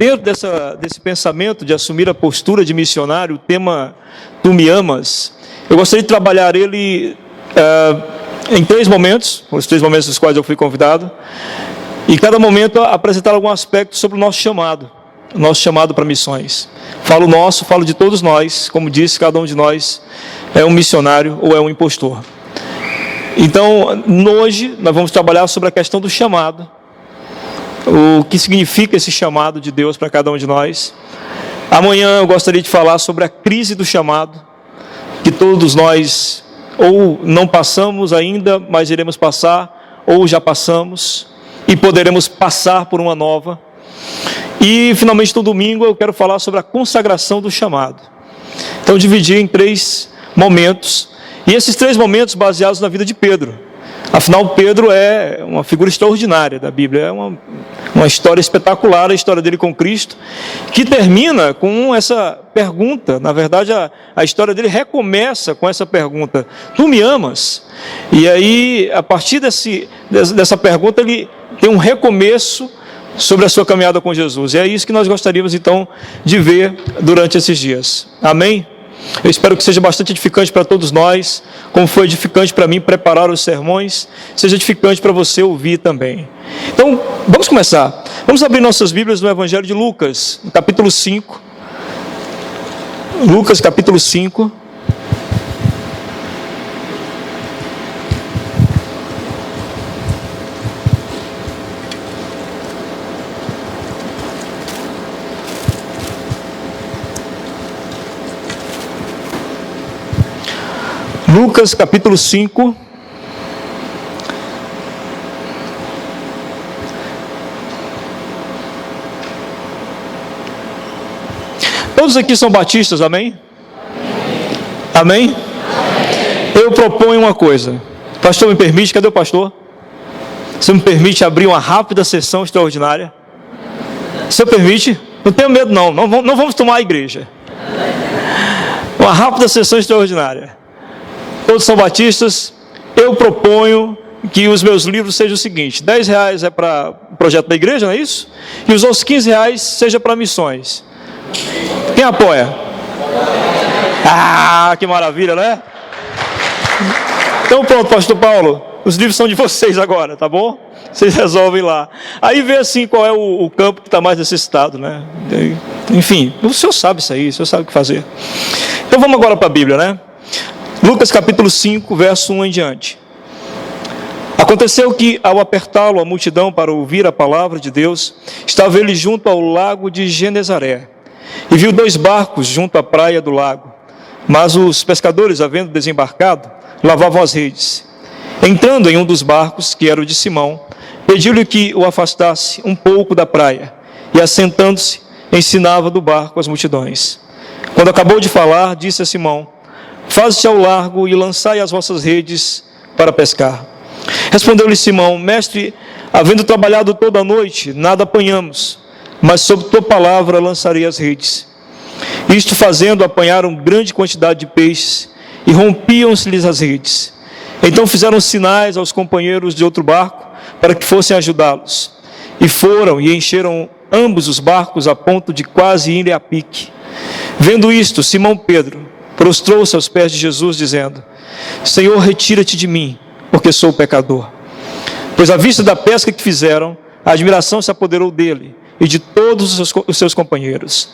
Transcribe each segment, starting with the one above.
dentro desse pensamento de assumir a postura de missionário, o tema Tu Me Amas, eu gostaria de trabalhar ele em 3 momentos, os 3 momentos dos quais eu fui convidado, e cada momento apresentar algum aspecto sobre o nosso chamado para missões. Falo de todos nós, como disse, cada um de nós é um missionário ou é um impostor. Então, hoje nós vamos trabalhar sobre a questão do chamado, o que significa esse chamado de Deus para cada um de nós. Amanhã eu gostaria de falar sobre a crise do chamado, que todos nós ou não passamos ainda, mas iremos passar, ou já passamos, e poderemos passar por uma nova. E, finalmente, no domingo, eu quero falar sobre a consagração do chamado. Então, dividi em 3 momentos, e esses 3 momentos baseados na vida de Pedro. Afinal, Pedro é uma figura extraordinária da Bíblia, é uma história espetacular, a história dele com Cristo, que termina com essa pergunta. Na verdade, a história dele recomeça com essa pergunta: Tu me amas? E aí, a partir dessa pergunta, ele tem um recomeço sobre a sua caminhada com Jesus. E é isso que nós gostaríamos, então, de ver durante esses dias. Amém? Eu espero que seja bastante edificante para todos nós, como foi edificante para mim preparar os sermões, seja edificante para você ouvir também. Então, vamos começar. Vamos abrir nossas Bíblias no Evangelho de Lucas, no capítulo 5. Lucas, capítulo 5. Lucas capítulo 5, todos aqui são batistas, amém? Amém? Eu proponho uma coisa. Pastor, me permite? Cadê o pastor? Você me permite abrir uma rápida sessão extraordinária? Você permite? Não tenho medo não vamos tomar a igreja. Uma rápida sessão extraordinária. Todos são batistas. Eu proponho que os meus livros sejam o seguinte: R$10 é para o projeto da igreja, não é isso? E os outros R$15 seja para missões. Quem apoia? Ah, que maravilha, né? Então pronto, pastor Paulo, os livros são de vocês agora, tá bom? Vocês resolvem lá. Aí vê assim qual é o campo que está mais necessitado, né? Enfim, o senhor sabe isso aí, o senhor sabe o que fazer. Então vamos agora para a Bíblia, né? Lucas capítulo 5, verso 1 em diante. Aconteceu que, ao apertá-lo a multidão para ouvir a palavra de Deus, estava ele junto ao lago de Genezaré, e viu 2 barcos junto à praia do lago. Mas os pescadores, havendo desembarcado, lavavam as redes. Entrando em um dos barcos, que era o de Simão, pediu-lhe que o afastasse um pouco da praia, e assentando-se, ensinava do barco as multidões. Quando acabou de falar, disse a Simão: Faze-te ao largo e lançai as vossas redes para pescar. Respondeu-lhe Simão: Mestre, havendo trabalhado toda a noite, nada apanhamos, mas sob tua palavra lançarei as redes. Isto fazendo, apanharam grande quantidade de peixes, e rompiam-se-lhes as redes. Então fizeram sinais aos companheiros de outro barco, para que fossem ajudá-los. E foram e encheram ambos os barcos, a ponto de quase irem a pique. Vendo isto, Simão Pedro prostrou-se aos pés de Jesus, dizendo: Senhor, retira-te de mim, porque sou pecador. Pois à vista da pesca que fizeram, a admiração se apoderou dele e de todos os seus companheiros,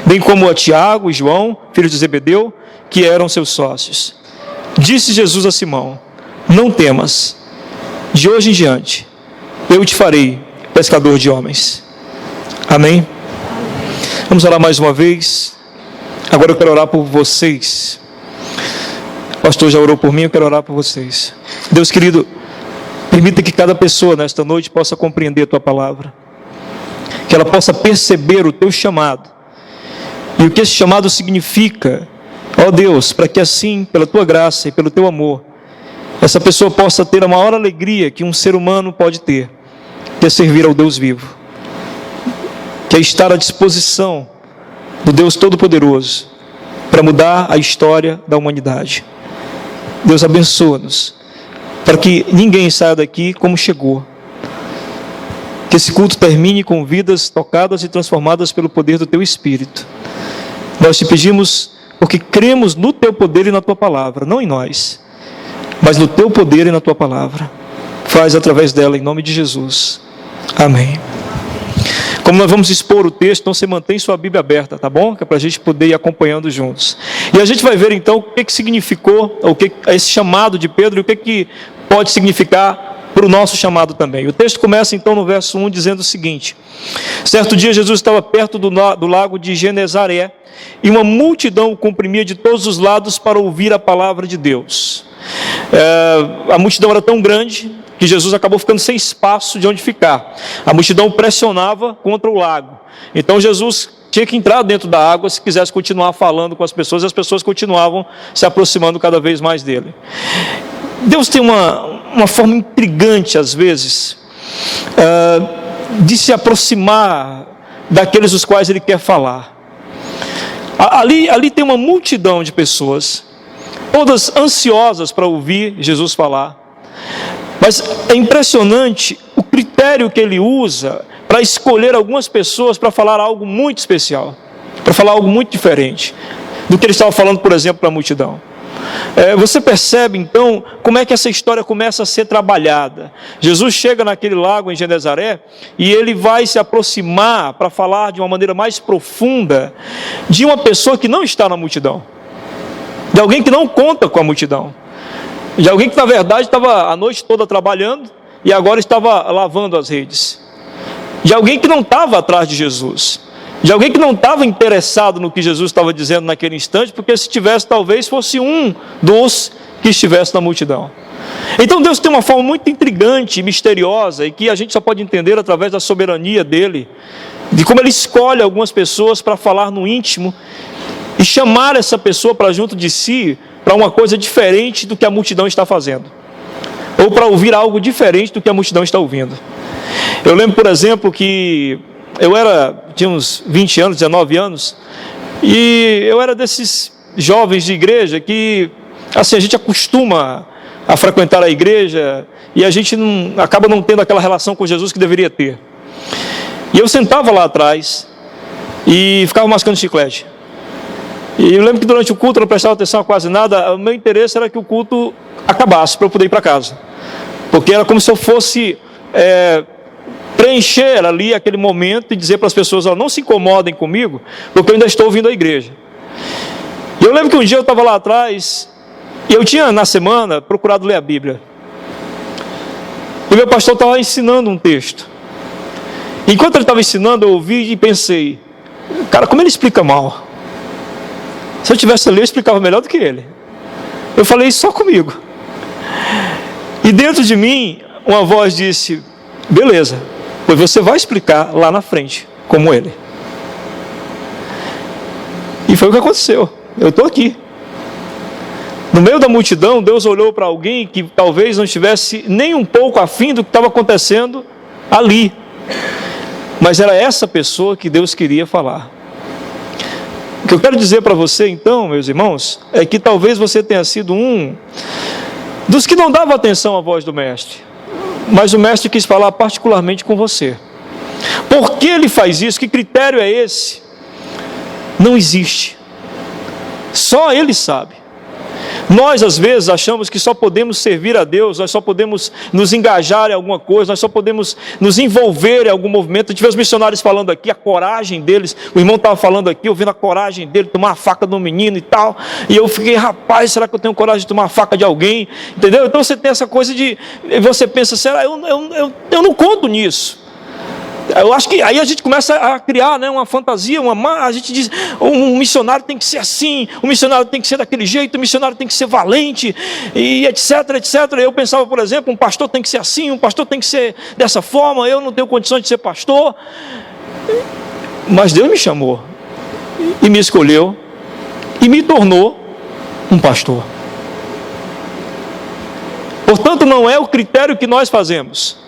bem como a Tiago e João, filhos de Zebedeu, que eram seus sócios. Disse Jesus a Simão: Não temas, de hoje em diante eu te farei pescador de homens. Amém? Vamos orar mais uma vez. Agora eu quero orar por vocês. O pastor já orou por mim, eu quero orar por vocês. Deus querido, permita que cada pessoa nesta noite possa compreender a tua palavra, que ela possa perceber o teu chamado e o que esse chamado significa, ó Deus, para que assim, pela tua graça e pelo teu amor, essa pessoa possa ter a maior alegria que um ser humano pode ter, que é servir ao Deus vivo, que é estar à disposição do Deus Todo-Poderoso para mudar a história da humanidade. Deus, abençoa-nos para que ninguém saia daqui como chegou, Que esse culto termine com vidas tocadas e transformadas pelo poder do Teu Espírito. Nós te pedimos porque cremos no Teu poder e na Tua palavra, não em nós, mas no Teu poder e na Tua palavra. Faz através dela, em nome de Jesus. Amém. Como nós vamos expor o texto, então você mantém sua Bíblia aberta, tá bom? Que é para a gente poder ir acompanhando juntos. E a gente vai ver então o que significou, o que esse chamado de Pedro e o que pode significar para o nosso chamado também. O texto começa então no verso 1 dizendo o seguinte: certo dia Jesus estava perto do lago de Genezaré e uma multidão o comprimia de todos os lados para ouvir a palavra de Deus. A multidão era tão grande que Jesus acabou ficando sem espaço de onde ficar. A multidão pressionava contra o lago. Então Jesus tinha que entrar dentro da água se quisesse continuar falando com as pessoas, e as pessoas continuavam se aproximando cada vez mais dele. Deus tem uma forma intrigante, às vezes, de se aproximar daqueles dos quais Ele quer falar. Ali tem uma multidão de pessoas, todas ansiosas para ouvir Jesus falar. Mas é impressionante o critério que Ele usa para escolher algumas pessoas para falar algo muito especial, para falar algo muito diferente do que Ele estava falando, por exemplo, para a multidão. Você percebe então como é que essa história começa a ser trabalhada. Jesus chega naquele lago em Genezaré e ele vai se aproximar para falar de uma maneira mais profunda de uma pessoa que não está na multidão, de alguém que não conta com a multidão, de alguém que na verdade estava a noite toda trabalhando e agora estava lavando as redes, de alguém que não estava atrás de Jesus, de alguém que não estava interessado no que Jesus estava dizendo naquele instante, porque se tivesse, talvez fosse um dos que estivesse na multidão. Então Deus tem uma forma muito intrigante, misteriosa, e que a gente só pode entender através da soberania dEle, de como Ele escolhe algumas pessoas para falar no íntimo, e chamar essa pessoa para junto de si, para uma coisa diferente do que a multidão está fazendo, ou para ouvir algo diferente do que a multidão está ouvindo. Eu lembro, por exemplo, que tinha uns 20 anos, 19 anos, e eu era desses jovens de igreja que, assim, a gente acostuma a frequentar a igreja e a gente acaba não tendo aquela relação com Jesus que deveria ter. E eu sentava lá atrás e ficava mascando chiclete. E eu lembro que durante o culto eu não prestava atenção a quase nada. O meu interesse era que o culto acabasse para eu poder ir para casa, porque era como se eu fosse preencher ali aquele momento e dizer para as pessoas: não se incomodem comigo, porque eu ainda estou ouvindo a igreja. E eu lembro que um dia eu estava lá atrás e eu tinha na semana procurado ler a Bíblia, e meu pastor estava ensinando um texto. Enquanto ele estava ensinando, eu ouvi e pensei: cara, como ele explica mal. Se eu tivesse ali, eu explicava melhor do que ele. Eu falei: só comigo. E dentro de mim uma voz disse: beleza, pois você vai explicar lá na frente, como ele. E foi o que aconteceu. Eu estou aqui. No meio da multidão, Deus olhou para alguém que talvez não estivesse nem um pouco afim do que estava acontecendo ali. Mas era essa pessoa que Deus queria falar. O que eu quero dizer para você então, meus irmãos, é que talvez você tenha sido um dos que não dava atenção à voz do Mestre, mas o Mestre quis falar particularmente com você. Por que Ele faz isso? Que critério é esse? Não existe. Só Ele sabe. Nós às vezes achamos que só podemos servir a Deus, nós só podemos nos engajar em alguma coisa, nós só podemos nos envolver em algum movimento. A gente vê os missionários falando aqui, a coragem deles, o irmão estava falando aqui, eu vendo a coragem dele, tomar a faca do menino e tal, e eu fiquei: rapaz, será que eu tenho coragem de tomar a faca de alguém? Entendeu? Então você tem essa coisa de, você pensa: será, eu não conto nisso. Eu acho que aí a gente começa a criar, né, uma fantasia, a gente diz: um missionário tem que ser assim, um missionário tem que ser daquele jeito, um missionário tem que ser valente, e etc, etc. Eu pensava, por exemplo, um pastor tem que ser assim, um pastor tem que ser dessa forma, eu não tenho condições de ser pastor. Mas Deus me chamou, e me escolheu, e me tornou um pastor. Portanto, não é o critério que nós fazemos,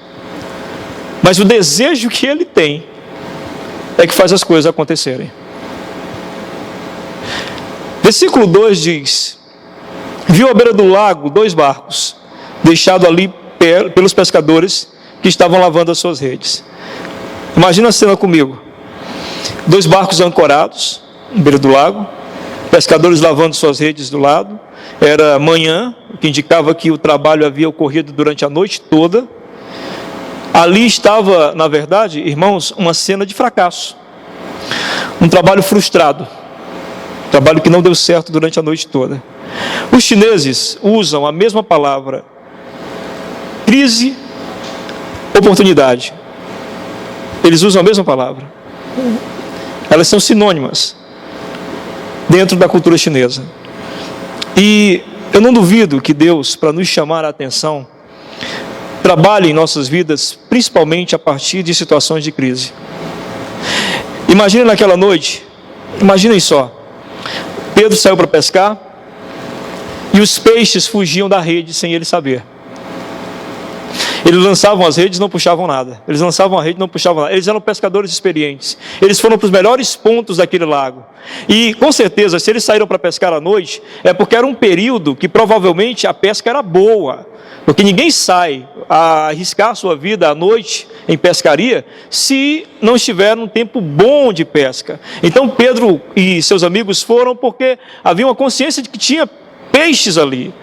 mas o desejo que Ele tem é que faz as coisas acontecerem. Versículo 2 diz: viu à beira do lago 2 barcos, deixados ali pelos pescadores, que estavam lavando as suas redes. Imagina a cena comigo. 2 barcos ancorados, à beira do lago, pescadores lavando suas redes do lado. Era manhã, o que indicava que o trabalho havia ocorrido durante a noite toda. Ali estava, na verdade, irmãos, uma cena de fracasso. Um trabalho frustrado. Um trabalho que não deu certo durante a noite toda. Os chineses usam a mesma palavra, crise, oportunidade. Eles usam a mesma palavra. Elas são sinônimas dentro da cultura chinesa. E eu não duvido que Deus, para nos chamar a atenção, trabalhe em nossas vidas, principalmente a partir de situações de crise. Imaginem naquela noite, imaginem só, Pedro saiu para pescar e os peixes fugiam da rede sem ele saber. Eles lançavam as redes e não puxavam nada. Eles lançavam a rede e não puxavam nada. Eles eram pescadores experientes. Eles foram para os melhores pontos daquele lago. E, com certeza, se eles saíram para pescar à noite, é porque era um período que provavelmente a pesca era boa. Porque ninguém sai a arriscar a sua vida à noite em pescaria se não estiver num tempo bom de pesca. Então, Pedro e seus amigos foram porque havia uma consciência de que tinha peixes ali,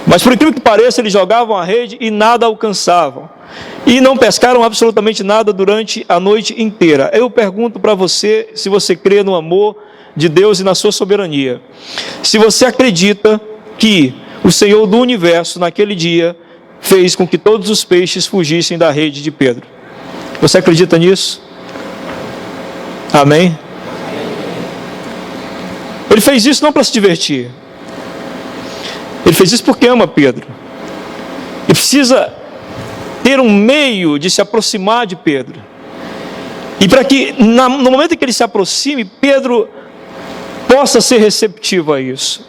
mas por incrível que pareça, eles jogavam a rede e nada alcançavam, e não pescaram absolutamente nada durante a noite inteira. Eu pergunto para você, se você crê no amor de Deus e na sua soberania, se você acredita que o Senhor do universo, naquele dia, fez com que todos os peixes fugissem da rede de Pedro. Você acredita nisso? Amém? Ele fez isso não para se divertir. Ele fez isso porque ama Pedro. E precisa ter um meio de se aproximar de Pedro. E para que, no momento em que ele se aproxime, Pedro possa ser receptivo a isso.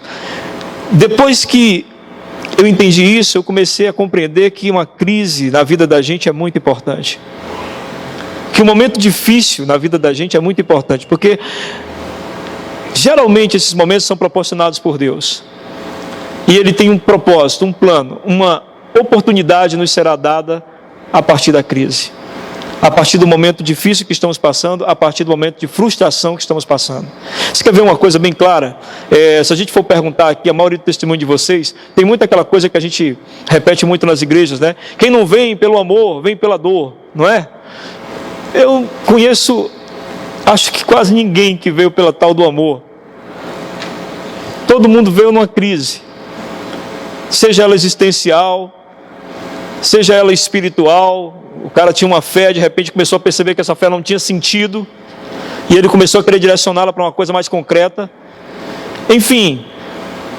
Depois que eu entendi isso, eu comecei a compreender que uma crise na vida da gente é muito importante. Que um momento difícil na vida da gente é muito importante. Porque, geralmente, esses momentos são proporcionados por Deus. E Ele tem um propósito, um plano, uma oportunidade nos será dada a partir da crise. A partir do momento difícil que estamos passando, a partir do momento de frustração que estamos passando. Você quer ver uma coisa bem clara? Se a gente for perguntar aqui, a maioria do testemunho de vocês, tem muita aquela coisa que a gente repete muito nas igrejas, né? Quem não vem pelo amor, vem pela dor, não é? Eu conheço, acho que quase ninguém que veio pela tal do amor. Todo mundo veio numa crise. Seja ela existencial, seja ela espiritual. O cara tinha uma fé, de repente começou a perceber que essa fé não tinha sentido, e ele começou a querer direcioná-la para uma coisa mais concreta. Enfim,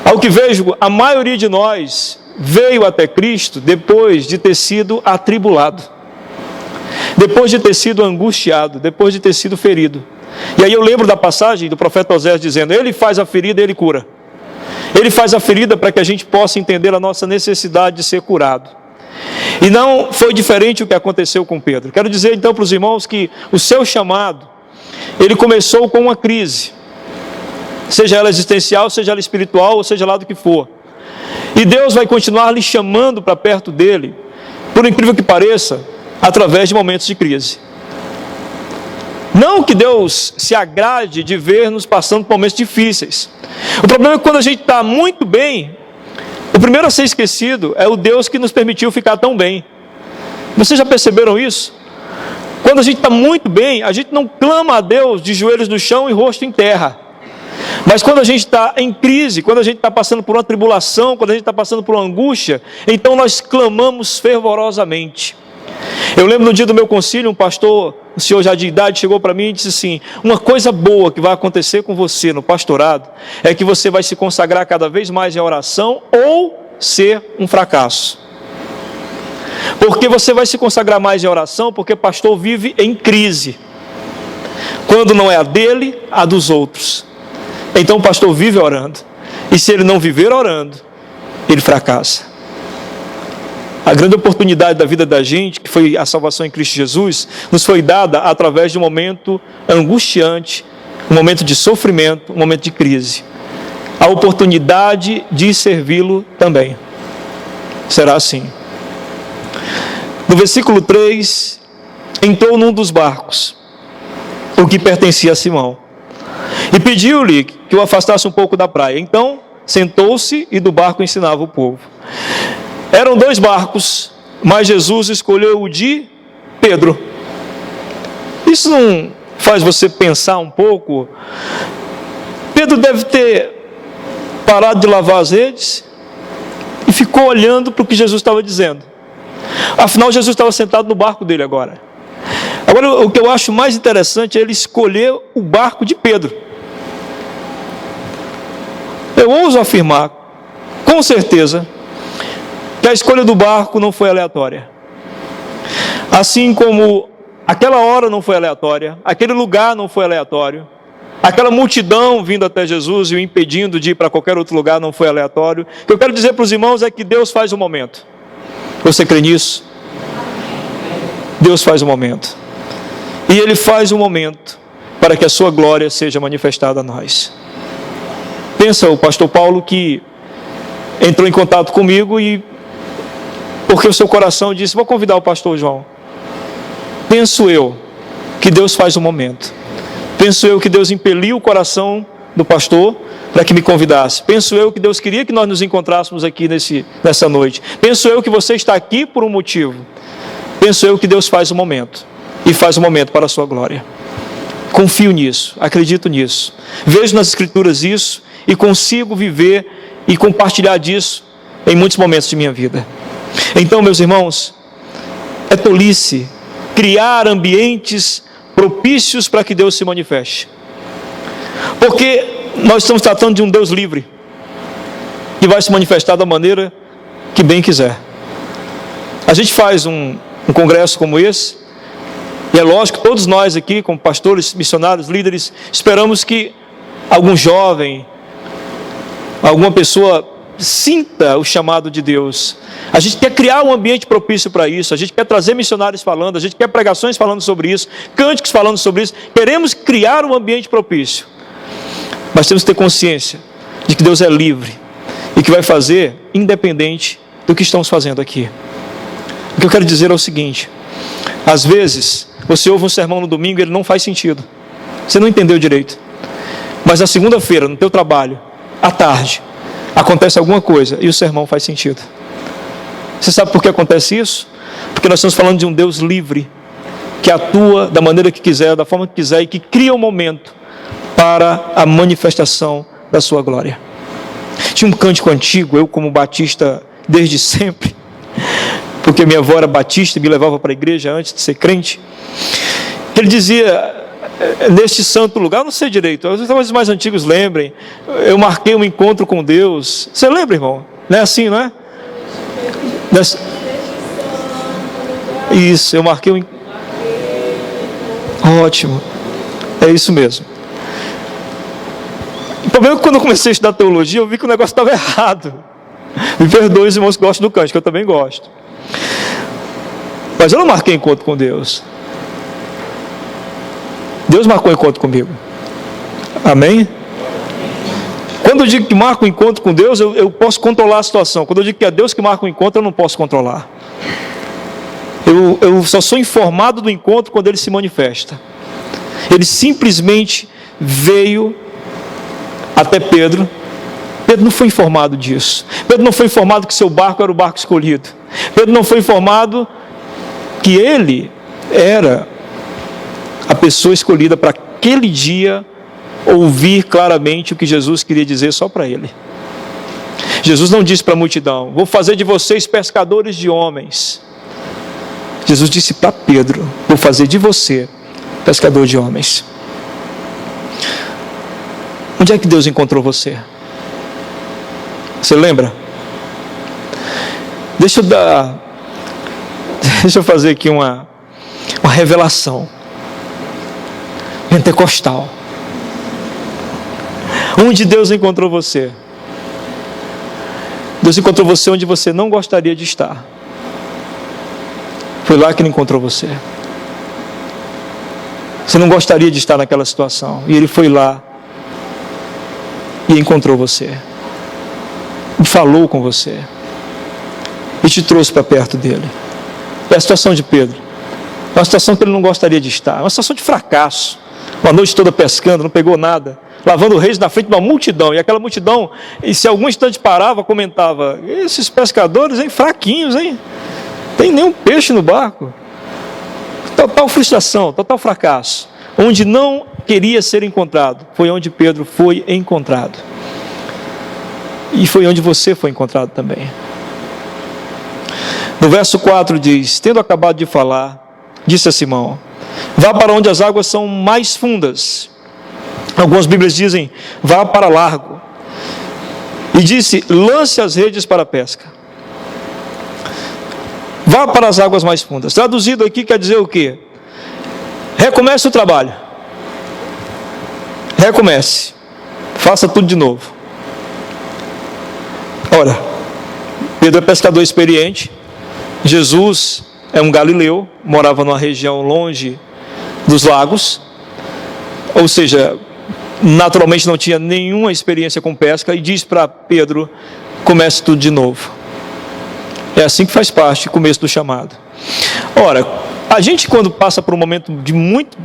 ao que vejo, a maioria de nós veio até Cristo depois de ter sido atribulado, depois de ter sido angustiado, depois de ter sido ferido. E aí eu lembro da passagem do profeta Osés dizendo: Ele faz a ferida, Ele cura. Ele faz a ferida para que a gente possa entender a nossa necessidade de ser curado. E não foi diferente o que aconteceu com Pedro. Quero dizer então para os irmãos que o seu chamado, ele começou com uma crise. Seja ela existencial, seja ela espiritual, ou seja lá do que for. E Deus vai continuar lhe chamando para perto dele, por incrível que pareça, através de momentos de crise. Não que Deus se agrade de ver-nos passando por momentos difíceis. O problema é que quando a gente está muito bem, o primeiro a ser esquecido é o Deus que nos permitiu ficar tão bem. Vocês já perceberam isso? Quando a gente está muito bem, a gente não clama a Deus de joelhos no chão e rosto em terra. Mas quando a gente está em crise, quando a gente está passando por uma tribulação, quando a gente está passando por uma angústia, então nós clamamos fervorosamente. Eu lembro no dia do meu concílio, um pastor, um senhor já de idade, chegou para mim e disse assim: uma coisa boa que vai acontecer com você no pastorado é que você vai se consagrar cada vez mais em oração ou ser um fracasso. Porque você vai se consagrar mais em oração, porque pastor vive em crise. Quando não é a dele, a dos outros. Então o pastor vive orando. E se ele não viver orando, ele fracassa. A grande oportunidade da vida da gente, que foi a salvação em Cristo Jesus, nos foi dada através de um momento angustiante, um momento de sofrimento, um momento de crise. A oportunidade de servi-lo também. Será assim. No versículo 3, entrou num dos barcos, o que pertencia a Simão, e pediu-lhe que o afastasse um pouco da praia. Então sentou-se e do barco ensinava o povo. Eram 2 barcos, mas Jesus escolheu o de Pedro. Isso não faz você pensar um pouco? Pedro deve ter parado de lavar as redes e ficou olhando para o que Jesus estava dizendo. Afinal, Jesus estava sentado no barco dele agora. Agora, o que eu acho mais interessante é ele escolher o barco de Pedro. Eu ouso afirmar, com certeza, que a escolha do barco não foi aleatória. Assim como aquela hora não foi aleatória, aquele lugar não foi aleatório, aquela multidão vindo até Jesus e o impedindo de ir para qualquer outro lugar não foi aleatório. O que eu quero dizer para os irmãos é que Deus faz o momento. Você crê nisso? Deus faz o momento. E Ele faz o momento para que a sua glória seja manifestada a nós. Pensa o pastor Paulo que entrou em contato comigo e porque o seu coração disse, vou convidar o pastor João. Penso eu que Deus faz o momento. Penso eu que Deus impeliu o coração do pastor para que me convidasse. Penso eu que Deus queria que nós nos encontrássemos aqui nessa noite. Penso eu que você está aqui por um motivo. Penso eu que Deus faz o momento. E faz o momento para a sua glória. Confio nisso, acredito nisso. Vejo nas Escrituras isso e consigo viver e compartilhar disso em muitos momentos de minha vida. Então, meus irmãos, é tolice criar ambientes propícios para que Deus se manifeste. Porque nós estamos tratando de um Deus livre, que vai se manifestar da maneira que bem quiser. A gente faz um congresso como esse, e é lógico, todos nós aqui, como pastores, missionários, líderes, esperamos que algum jovem, alguma pessoa sinta o chamado de Deus. A gente quer criar um ambiente propício para isso, a gente quer trazer missionários falando, a gente quer pregações falando sobre isso, cânticos falando sobre isso, queremos criar um ambiente propício. Mas temos que ter consciência de que Deus é livre e que vai fazer independente do que estamos fazendo aqui. O que eu quero dizer é o seguinte: às vezes você ouve um sermão no domingo e ele não faz sentido, você não entendeu direito, mas na segunda-feira, no teu trabalho, à tarde, acontece alguma coisa e o sermão faz sentido. Você sabe por que acontece isso? Porque nós estamos falando de um Deus livre, que atua da maneira que quiser, da forma que quiser, e que cria um momento para a manifestação da sua glória. Tinha um cântico antigo, eu como batista desde sempre, porque minha avó era batista e me levava para a igreja antes de ser crente. Ele dizia, neste santo lugar, eu não sei direito, talvez os mais antigos lembrem, eu marquei um encontro com Deus. Você lembra, irmão? Não é assim, não é? Isso, eu marquei um... Ótimo, é isso mesmo. O problema é que quando eu comecei a estudar teologia, eu vi que o negócio estava errado. Me perdoe os irmãos que gostam do cântico, eu também gosto. Mas eu não marquei encontro com Deus. Deus marcou encontro comigo. Amém? Quando eu digo que marco um encontro com Deus, eu posso controlar a situação. Quando eu digo que é Deus que marca o encontro, eu não posso controlar. Eu só sou informado do encontro quando ele se manifesta. Ele simplesmente veio até Pedro. Pedro não foi informado disso. Pedro não foi informado que seu barco era o barco escolhido. Pedro não foi informado que ele era a pessoa escolhida para aquele dia ouvir claramente o que Jesus queria dizer só para ele. Jesus não disse para a multidão, vou fazer de vocês pescadores de homens. Jesus disse para Pedro, vou fazer de você pescador de homens. Onde é que Deus encontrou você? Você lembra? Deixa eu fazer aqui uma revelação pentecostal. Onde Deus encontrou você? Deus encontrou você onde você não gostaria de estar. Foi lá que Ele encontrou você. Você não gostaria de estar naquela situação. E Ele foi lá e encontrou você. E falou com você. E te trouxe para perto dEle. É a situação de Pedro. É uma situação que ele não gostaria de estar. É uma situação de fracasso. Uma noite toda pescando, não pegou nada. Lavando reis na frente de uma multidão. E aquela multidão, e se algum instante parava, comentava: esses pescadores, hein, fraquinhos, hein? Tem nenhum peixe no barco. Total frustração, total fracasso. Onde não queria ser encontrado, foi onde Pedro foi encontrado. E foi onde você foi encontrado também. No verso 4 diz: tendo acabado de falar, disse a Simão: vá para onde as águas são mais fundas. Algumas Bíblias dizem: vá para largo. E disse: lance as redes para a pesca. Vá para as águas mais fundas. Traduzido aqui quer dizer o quê? Recomece o trabalho. Recomece. Faça tudo de novo. Ora, Pedro é pescador experiente. Jesus é um galileu, morava numa região longe dos lagos. Ou seja, naturalmente não tinha nenhuma experiência com pesca. E diz para Pedro: comece tudo de novo. É assim que faz parte o começo do chamado. Ora, a gente quando passa por um momento de muito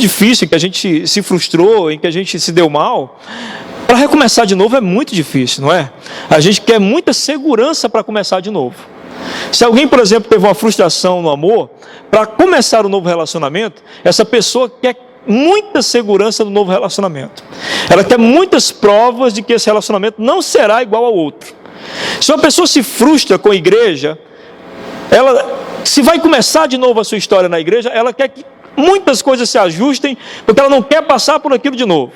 difícil, em que a gente se frustrou, em que a gente se deu mal, para recomeçar de novo é muito difícil, não é? A gente quer muita segurança para começar de novo. Se alguém, por exemplo, teve uma frustração no amor, para começar um novo relacionamento, essa pessoa quer muita segurança no novo relacionamento. Ela quer muitas provas de que esse relacionamento não será igual ao outro. Se uma pessoa se frustra com a igreja, ela, se vai começar de novo a sua história na igreja, ela quer que muitas coisas se ajustem, porque ela não quer passar por aquilo de novo.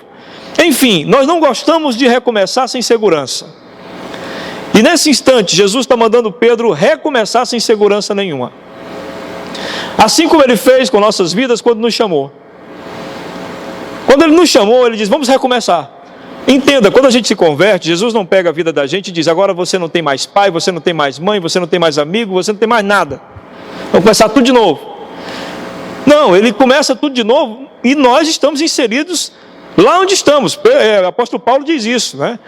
Enfim, nós não gostamos de recomeçar sem segurança. E nesse instante, Jesus está mandando Pedro recomeçar sem segurança nenhuma. Assim como ele fez com nossas vidas quando nos chamou. Quando ele nos chamou, ele diz: vamos recomeçar. Entenda, quando a gente se converte, Jesus não pega a vida da gente e diz: agora você não tem mais pai, você não tem mais mãe, você não tem mais amigo, você não tem mais nada. Vamos começar tudo de novo. Não, ele começa tudo de novo e nós estamos inseridos lá onde estamos. O apóstolo Paulo diz isso, né?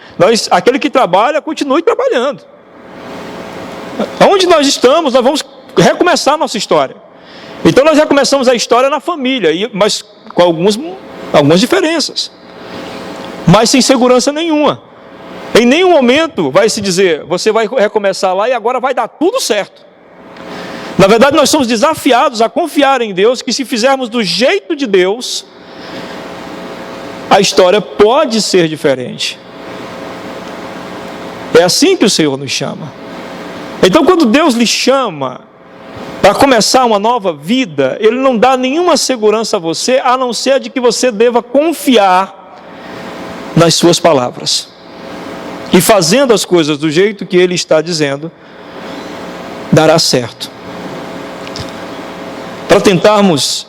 Aquele que trabalha, continue trabalhando. Onde nós estamos, nós vamos recomeçar a nossa história. Então nós recomeçamos a história na família, mas com algumas diferenças. Mas sem segurança nenhuma. Em nenhum momento vai se dizer: você vai recomeçar lá e agora vai dar tudo certo. Na verdade, nós somos desafiados a confiar em Deus, que se fizermos do jeito de Deus, a história pode ser diferente. É assim que o Senhor nos chama. Então, quando Deus lhe chama para começar uma nova vida, Ele não dá nenhuma segurança a você, a não ser de que você deva confiar nas suas palavras. E fazendo as coisas do jeito que Ele está dizendo, dará certo. Para tentarmos,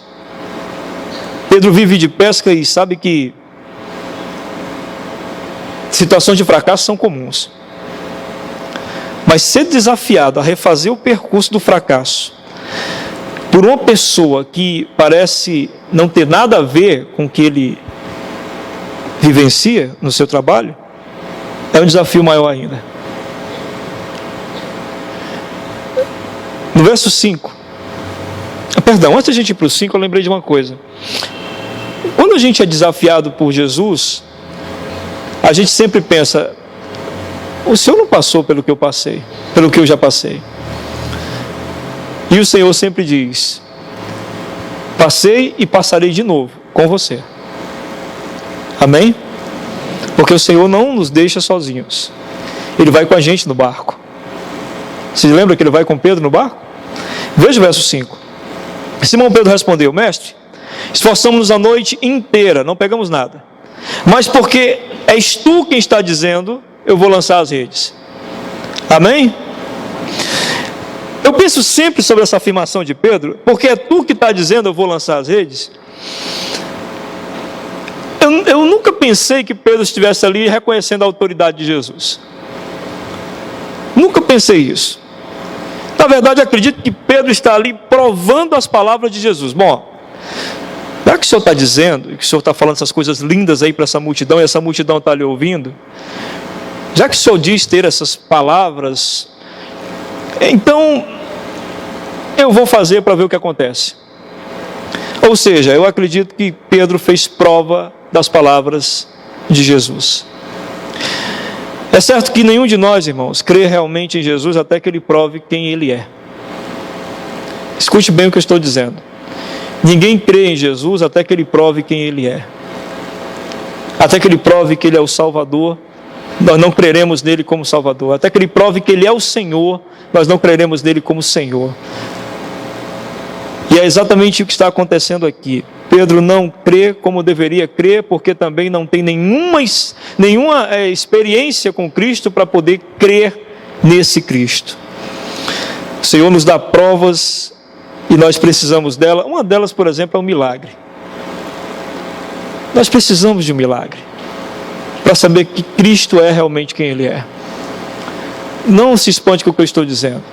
Pedro vive de pesca e sabe que situações de fracasso são comuns. Mas ser desafiado a refazer o percurso do fracasso por uma pessoa que parece não ter nada a ver com o que ele vivencia no seu trabalho, é um desafio maior ainda. No verso 5, perdão, antes de a gente ir para o 5, eu lembrei de uma coisa. Quando a gente é desafiado por Jesus, a gente sempre pensa: o Senhor não passou pelo que eu passei, pelo que eu já passei. E o Senhor sempre diz: passei e passarei de novo com você. Amém? Porque o Senhor não nos deixa sozinhos. Ele vai com a gente no barco. Você lembra que ele vai com Pedro no barco? Veja o verso 5. Simão Pedro respondeu: mestre, esforçamos-nos a noite inteira, não pegamos nada. Mas porque és tu quem está dizendo, eu vou lançar as redes. Amém? Eu penso sempre sobre essa afirmação de Pedro: porque é tu que está dizendo, eu vou lançar as redes. Eu nunca pensei que Pedro estivesse ali reconhecendo a autoridade de Jesus. Nunca pensei isso. Na verdade, acredito que Pedro está ali provando as palavras de Jesus. Bom, já que o Senhor está dizendo, e que o Senhor está falando essas coisas lindas aí para essa multidão, e essa multidão está ali ouvindo, já que o Senhor diz ter essas palavras, então eu vou fazer para ver o que acontece. Ou seja, eu acredito que Pedro fez prova das palavras de Jesus. É certo que nenhum de nós, irmãos, crê realmente em Jesus até que ele prove quem ele é. Escute bem o que eu estou dizendo. Ninguém crê em Jesus até que ele prove quem ele é. Até que ele prove que ele é o Salvador, nós não creremos nele como Salvador. Até que ele prove que ele é o Senhor, nós não creremos nele como Senhor. E é exatamente o que está acontecendo aqui. Pedro não crê como deveria crer, porque também não tem nenhuma experiência com Cristo para poder crer nesse Cristo. O Senhor nos dá provas e nós precisamos dela. Uma delas, por exemplo, é um milagre. Nós precisamos de um milagre para saber que Cristo é realmente quem Ele é. Não se espante com o que eu estou dizendo.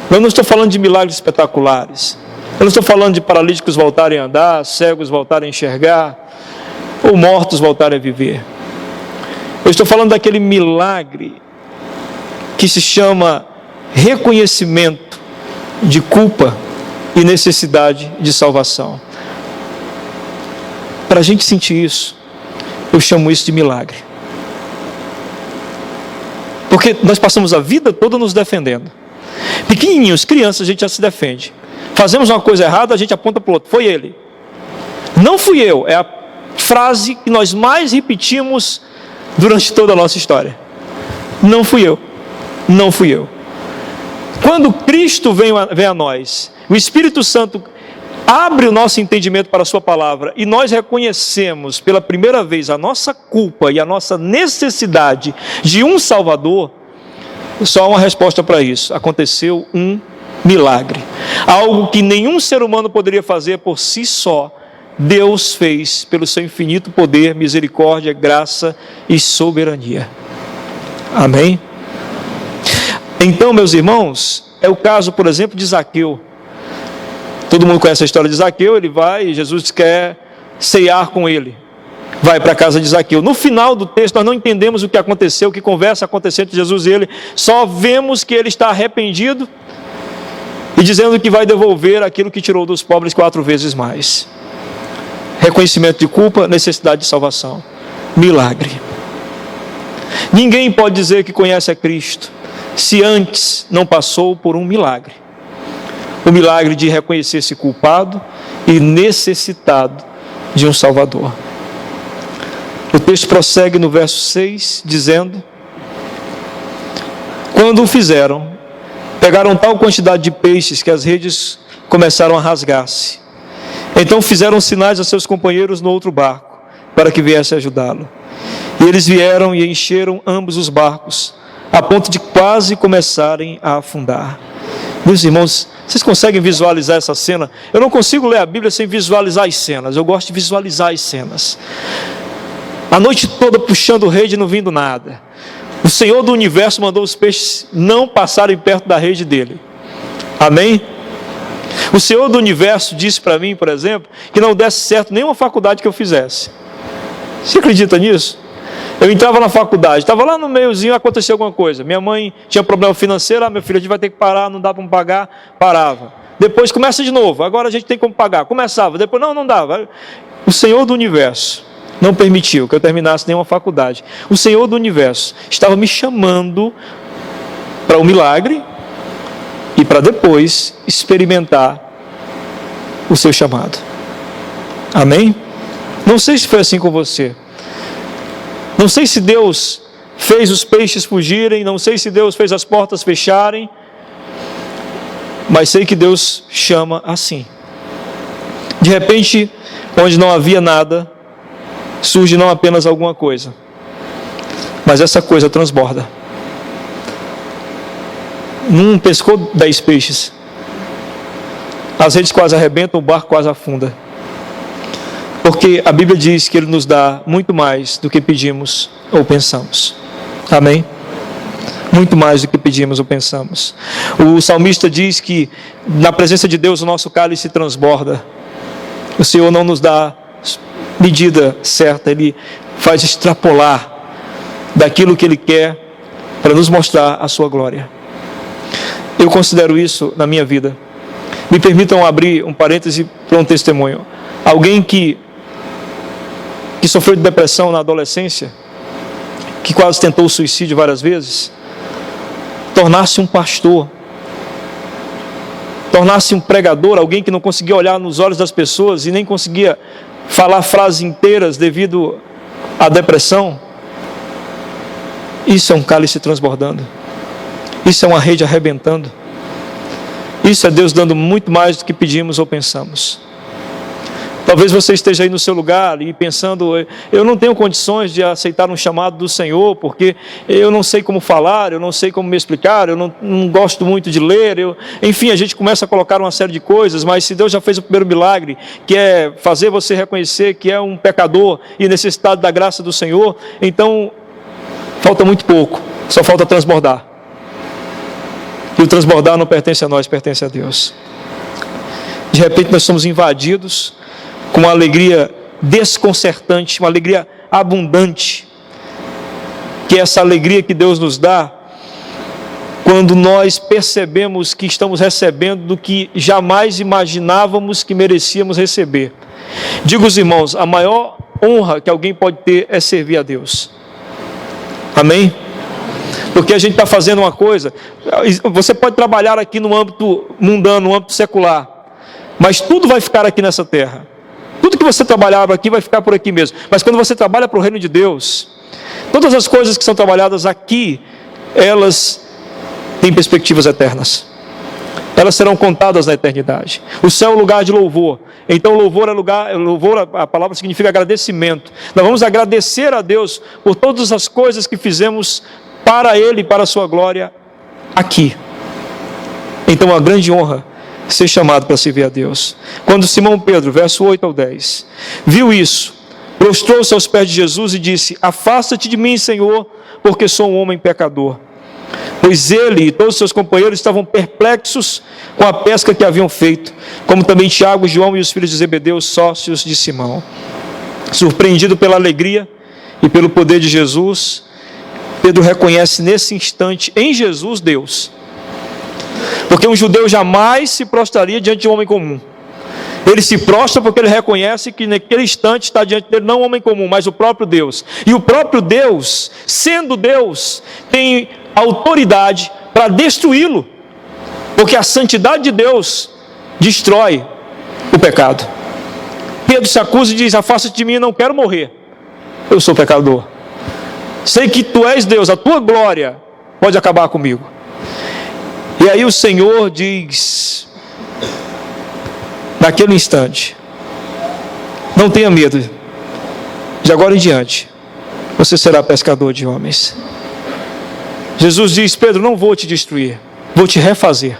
Eu não estou falando de milagres espetaculares. Eu não estou falando de paralíticos voltarem a andar, cegos voltarem a enxergar, ou mortos voltarem a viver. Eu estou falando daquele milagre que se chama reconhecimento de culpa e necessidade de salvação. Para a gente sentir isso, eu chamo isso de milagre. Porque nós passamos a vida toda nos defendendo. Pequenininhos, crianças, a gente já se defende. Fazemos uma coisa errada, a gente aponta para o outro. Foi ele. Não fui eu. É a frase que nós mais repetimos durante toda a nossa história. Não fui eu. Não fui eu. Quando Cristo vem a nós, o Espírito Santo abre o nosso entendimento para a sua palavra e nós reconhecemos pela primeira vez a nossa culpa e a nossa necessidade de um Salvador, só há uma resposta para isso. Aconteceu um milagre. Algo que nenhum ser humano poderia fazer por si só, Deus fez pelo seu infinito poder, misericórdia, graça e soberania. Amém? Então, meus irmãos, é o caso, por exemplo, de Zaqueu. Todo mundo conhece a história de Zaqueu. Ele vai e Jesus quer ceiar com ele. Vai para a casa de Zaqueu. No final do texto, nós não entendemos o que aconteceu, o que conversa aconteceu entre Jesus e ele. Só vemos que ele está arrependido e dizendo que vai devolver aquilo que tirou dos pobres 4 vezes mais. Reconhecimento de culpa, necessidade de salvação. Milagre. Ninguém pode dizer que conhece a Cristo se antes não passou por um milagre. O milagre de reconhecer-se culpado e necessitado de um Salvador. O texto prossegue no verso 6, dizendo: quando o fizeram, pegaram tal quantidade de peixes que as redes começaram a rasgar-se. Então fizeram sinais a seus companheiros no outro barco, para que viesse ajudá-lo. E eles vieram e encheram ambos os barcos, a ponto de quase começarem a afundar. Meus irmãos, vocês conseguem visualizar essa cena? Eu não consigo ler a Bíblia sem visualizar as cenas. Eu gosto de visualizar as cenas. A noite toda puxando rede e não vindo nada. O Senhor do Universo mandou os peixes não passarem perto da rede dele. Amém? O Senhor do Universo disse para mim, por exemplo, que não desse certo nenhuma faculdade que eu fizesse. Você acredita nisso? Eu entrava na faculdade, estava lá no meiozinho, aconteceu alguma coisa. Minha mãe tinha problema financeiro, meu filho, a gente vai ter que parar, não dá para pagar, parava. Depois começa de novo, agora a gente tem como pagar. Começava, depois não dava. O Senhor do Universo não permitiu que eu terminasse nenhuma faculdade. O Senhor do Universo estava me chamando para um milagre e para depois experimentar o seu chamado. Amém? Não sei se foi assim com você. Não sei se Deus fez os peixes fugirem, não sei se Deus fez as portas fecharem, mas sei que Deus chama assim. De repente, onde não havia nada, surge não apenas alguma coisa, mas essa coisa transborda. Não pescou 10 peixes, as redes quase arrebentam, o barco quase afunda. Porque a Bíblia diz que Ele nos dá muito mais do que pedimos ou pensamos. Amém? Muito mais do que pedimos ou pensamos. O salmista diz que na presença de Deus o nosso cálice transborda. O Senhor não nos dá medida certa, Ele faz extrapolar daquilo que Ele quer para nos mostrar a sua glória. Eu considero isso na minha vida Me permitam abrir um parêntese para um testemunho. Alguém que sofreu de depressão na adolescência, que quase tentou o suicídio várias vezes, tornar-se um pastor, tornar-se um pregador, alguém que não conseguia olhar nos olhos das pessoas e nem conseguia falar frases inteiras devido à depressão. Isso é um cálice transbordando. Isso é uma rede arrebentando. Isso é Deus dando muito mais do que pedimos ou pensamos. Talvez você esteja aí no seu lugar e pensando: eu não tenho condições de aceitar um chamado do Senhor, porque eu não sei como falar, eu não sei como me explicar, eu não gosto muito de ler, enfim, a gente começa a colocar uma série de coisas. Mas se Deus já fez o primeiro milagre, que é fazer você reconhecer que é um pecador e necessitado da graça do Senhor, então falta muito pouco, só falta transbordar. E o transbordar não pertence a nós, pertence a Deus. De repente nós somos invadidos com uma alegria desconcertante, uma alegria abundante, que é essa alegria que Deus nos dá quando nós percebemos que estamos recebendo do que jamais imaginávamos que merecíamos receber. Digo aos irmãos, a maior honra que alguém pode ter é servir a Deus. Amém? Porque a gente está fazendo uma coisa. Você pode trabalhar aqui no âmbito mundano, no âmbito secular, mas tudo vai ficar aqui nessa terra. Tudo que você trabalhava aqui vai ficar por aqui mesmo. Mas quando você trabalha para o reino de Deus, todas as coisas que são trabalhadas aqui, elas têm perspectivas eternas. Elas serão contadas na eternidade. O céu é um lugar de louvor. Então louvor é lugar, louvor, a palavra significa agradecimento. Nós vamos agradecer a Deus por todas as coisas que fizemos para Ele e para a sua glória aqui. Então uma grande honra ser chamado para servir a Deus. Quando Simão Pedro, verso 8 ao 10, viu isso, prostrou-se aos pés de Jesus e disse: afasta-te de mim, Senhor, porque sou um homem pecador. Pois ele e todos os seus companheiros estavam perplexos com a pesca que haviam feito, como também Tiago, João e os filhos de Zebedeu, sócios de Simão. Surpreendido pela alegria e pelo poder de Jesus, Pedro reconhece nesse instante em Jesus Deus. Porque um judeu jamais se prostraria diante de um homem comum. Ele se prostra porque ele reconhece que naquele instante está diante dele não um homem comum, mas o próprio Deus. E o próprio Deus, sendo Deus, tem autoridade para destruí-lo. Porque a santidade de Deus destrói o pecado. Pedro se acusa e diz: afasta-te de mim, eu não quero morrer. Eu sou pecador. Sei que tu és Deus, a tua glória pode acabar comigo. E aí o Senhor diz, naquele instante: não tenha medo, de agora em diante você será pescador de homens. Jesus diz: Pedro, não vou te destruir, vou te refazer,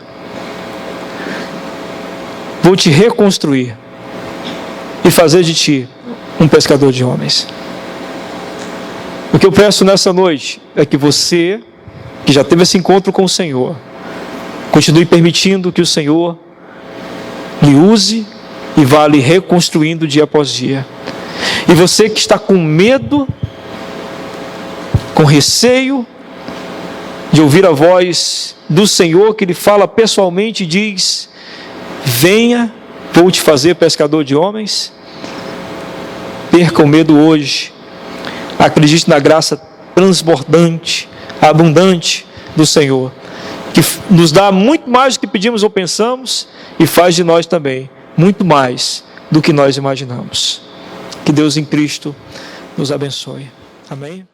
vou te reconstruir e fazer de ti um pescador de homens. O que eu peço nessa noite é que você, que já teve esse encontro com o Senhor, continue permitindo que o Senhor lhe use e vá lhe reconstruindo dia após dia. E você que está com medo, com receio de ouvir a voz do Senhor que lhe fala pessoalmente e diz: venha, vou te fazer pescador de homens. Perca o medo hoje. Acredite na graça transbordante, abundante do Senhor, que nos dá muito mais do que pedimos ou pensamos e faz de nós também muito mais do que nós imaginamos. Que Deus em Cristo nos abençoe. Amém?